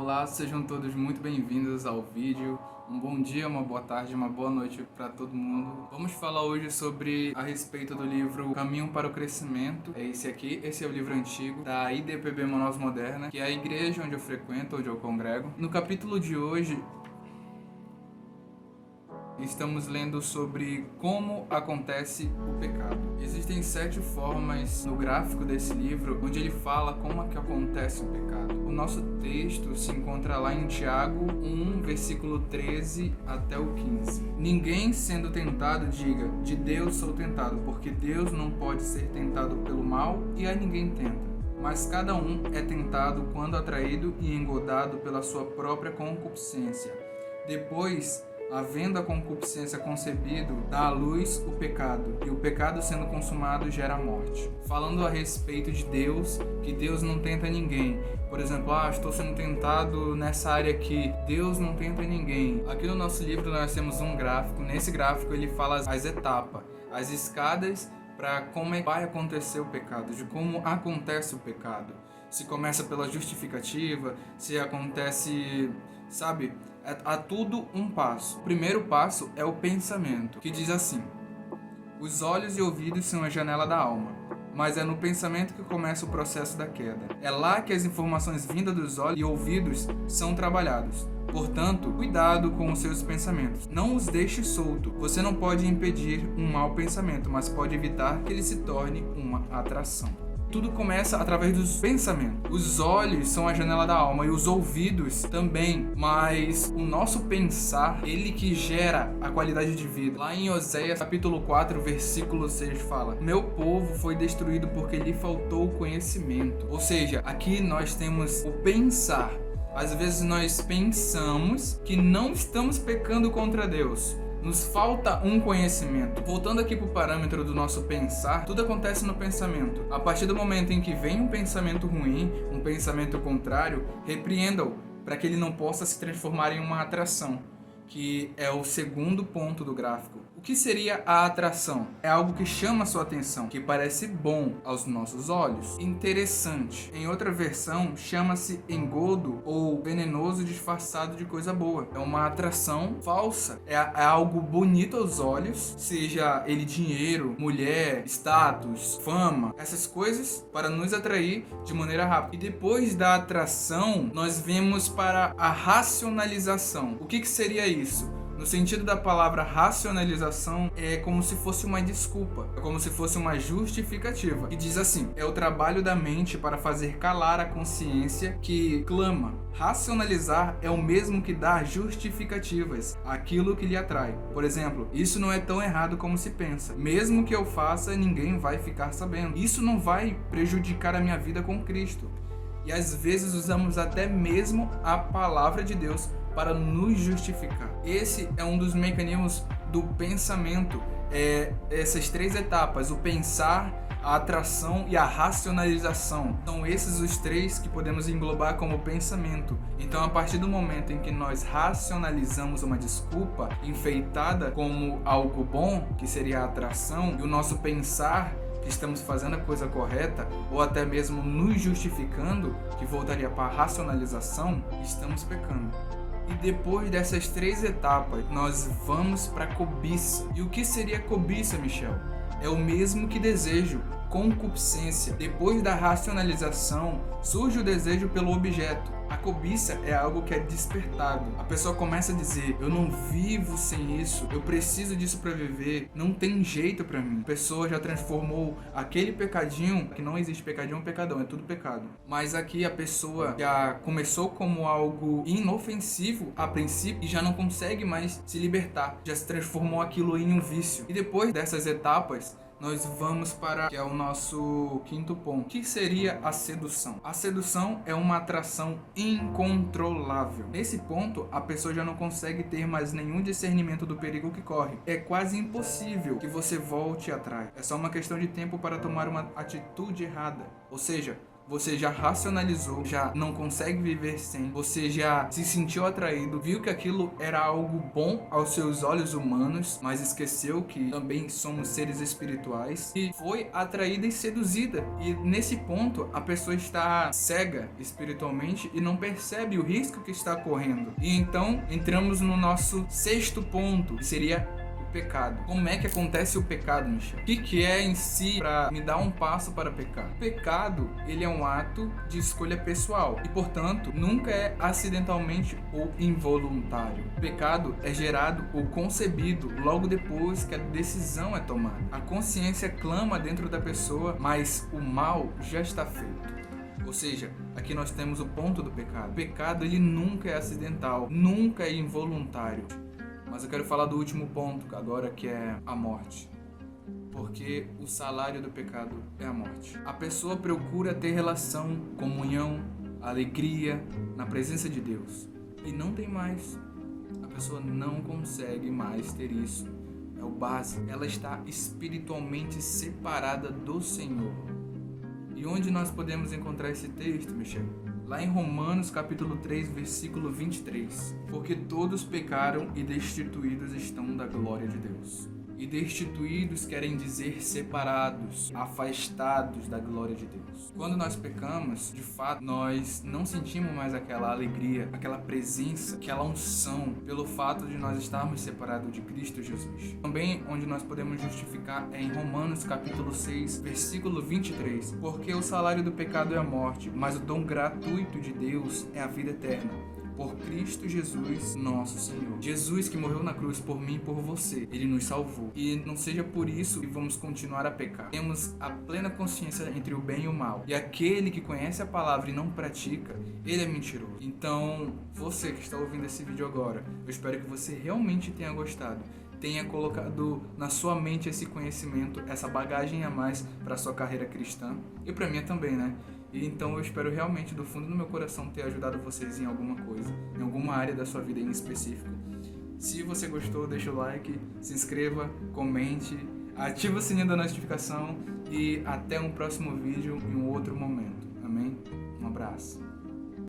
Olá, sejam todos muito bem-vindos ao vídeo. Um bom dia, uma boa tarde, uma boa noite para todo mundo. Vamos falar hoje sobre a respeito do livro Caminho para o Crescimento. É esse aqui, esse é o livro antigo da IDPB Manaus Moderna, que é a igreja onde eu frequento, onde eu congrego. No capítulo de hoje, estamos lendo sobre como acontece o pecado. Existem 7 formas no gráfico desse livro onde ele fala como é que acontece o pecado. O nosso texto se encontra lá em Tiago 1, versículo 13 até o 15. Ninguém sendo tentado diga, de Deus sou tentado, porque Deus não pode ser tentado pelo mal e a ninguém tenta. Mas cada um é tentado quando atraído e engodado pela sua própria concupiscência. Depois, havendo a concupiscência concebido, dá à luz o pecado, e o pecado sendo consumado gera a morte. Falando a respeito de Deus, que Deus não tenta ninguém. Por exemplo, estou sendo tentado nessa área aqui. Deus não tenta ninguém. Aqui no nosso livro nós temos um gráfico. Nesse gráfico ele fala as etapas, as escadas para como vai acontecer o pecado, de como acontece o pecado. Se começa pela justificativa, se acontece, sabe? Há tudo um passo. O primeiro passo é o pensamento, que diz assim: os olhos e ouvidos são a janela da alma, mas é no pensamento que começa o processo da queda. É lá que as informações vindas dos olhos e ouvidos são trabalhadas. Portanto, cuidado com os seus pensamentos. Não os deixe solto. Você não pode impedir um mau pensamento, mas pode evitar que ele se torne uma atração. Tudo começa através dos pensamentos. Os olhos são a janela da alma e os ouvidos também, mas o nosso pensar, ele que gera a qualidade de vida. Lá em Oséias capítulo 4, versículo 6 fala: meu povo foi destruído porque lhe faltou conhecimento. Ou seja, aqui nós temos o pensar. Às vezes nós pensamos que não estamos pecando contra Deus. Nos falta um conhecimento. Voltando aqui para o parâmetro do nosso pensar, tudo acontece no pensamento. A partir do momento em que vem um pensamento ruim, um pensamento contrário, repreenda-o para que ele não possa se transformar em uma atração, que é o segundo ponto do gráfico. O que seria a atração? É algo que chama a sua atenção, que parece bom aos nossos olhos, interessante. Em outra versão, chama-se engodo ou venenoso disfarçado de coisa boa. É uma atração falsa, é algo bonito aos olhos, seja ele dinheiro, mulher, status, fama, essas coisas para nos atrair de maneira rápida. E depois da atração, nós vemos para a racionalização. O que seria isso? No sentido da palavra racionalização, é como se fosse uma desculpa, é como se fosse uma justificativa. E diz assim: é o trabalho da mente para fazer calar a consciência que clama. Racionalizar é o mesmo que dar justificativas àquilo que lhe atrai. Por exemplo, isso não é tão errado como se pensa. Mesmo que eu faça, ninguém vai ficar sabendo. Isso não vai prejudicar a minha vida com Cristo. E às vezes usamos até mesmo a palavra de Deus para nos justificar. Esse é um dos mecanismos do pensamento. Essas 3 etapas: o pensar, a atração e a racionalização. São esses os 3 que podemos englobar como pensamento. Então, a partir do momento em que nós racionalizamos uma desculpa enfeitada como algo bom, que seria a atração, e o nosso pensar que estamos fazendo a coisa correta, ou até mesmo nos justificando, que voltaria para a racionalização, estamos pecando. E depois dessas 3 etapas, nós vamos para a cobiça. E o que seria cobiça, Michel? É o mesmo que desejo, concupiscência. Depois da racionalização, surge o desejo pelo objeto. A cobiça é algo que é despertado. A pessoa começa a dizer: eu não vivo sem isso, eu preciso disso para viver, não tem jeito para mim. A pessoa já transformou aquele pecadinho, que não existe pecadinho ou pecadão, é tudo pecado. Mas aqui a pessoa já começou como algo inofensivo a princípio e já não consegue mais se libertar. Já se transformou aquilo em um vício. E depois dessas etapas, nós vamos para que é o nosso 5º ponto. O que seria a sedução? A sedução é uma atração incontrolável. Nesse ponto, a pessoa já não consegue ter mais nenhum discernimento do perigo que corre. É quase impossível que você volte atrás. É só uma questão de tempo para tomar uma atitude errada. Ou seja, você já racionalizou, já não consegue viver sem, você já se sentiu atraído, viu que aquilo era algo bom aos seus olhos humanos, mas esqueceu que também somos seres espirituais e foi atraída e seduzida. E nesse ponto, a pessoa está cega espiritualmente e não percebe o risco que está correndo. E então, entramos no nosso sexto ponto, que seria pecado. Como é que acontece o pecado, Michel? O que é em si para me dar um passo para pecar? O pecado, ele é um ato de escolha pessoal e, portanto, nunca é acidentalmente ou involuntário. O pecado é gerado ou concebido logo depois que a decisão é tomada. A consciência clama dentro da pessoa, mas o mal já está feito. Ou seja, aqui nós temos o ponto do pecado. O pecado, ele nunca é acidental, nunca é involuntário. Mas eu quero falar do último ponto agora, que é a morte. Porque o salário do pecado é a morte. A pessoa procura ter relação, comunhão, alegria na presença de Deus. E não tem mais. A pessoa não consegue mais ter isso. É o básico. Ela está espiritualmente separada do Senhor. E onde nós podemos encontrar esse texto, Michel? Lá em Romanos capítulo 3, versículo 23. Porque todos pecaram e destituídos estão da glória de Deus. E destituídos querem dizer separados, afastados da glória de Deus. Quando nós pecamos, de fato, nós não sentimos mais aquela alegria, aquela presença, aquela unção, pelo fato de nós estarmos separados de Cristo Jesus. Também onde nós podemos justificar é em Romanos capítulo 6, versículo 23. Porque o salário do pecado é a morte, mas o dom gratuito de Deus é a vida eterna. Por Cristo Jesus, nosso Senhor. Jesus que morreu na cruz por mim e por você. Ele nos salvou. E não seja por isso que vamos continuar a pecar. Temos a plena consciência entre o bem e o mal. E aquele que conhece a palavra e não pratica, ele é mentiroso. Então, você que está ouvindo esse vídeo agora, eu espero que você realmente tenha gostado. Tenha colocado na sua mente esse conhecimento, essa bagagem a mais para a sua carreira cristã. E para mim também, né? E então eu espero realmente do fundo do meu coração ter ajudado vocês em alguma coisa, em alguma área da sua vida em específico. Se você gostou, deixa o like, se inscreva, comente, ativa o sininho da notificação e até um próximo vídeo em um outro momento. Amém? Um abraço.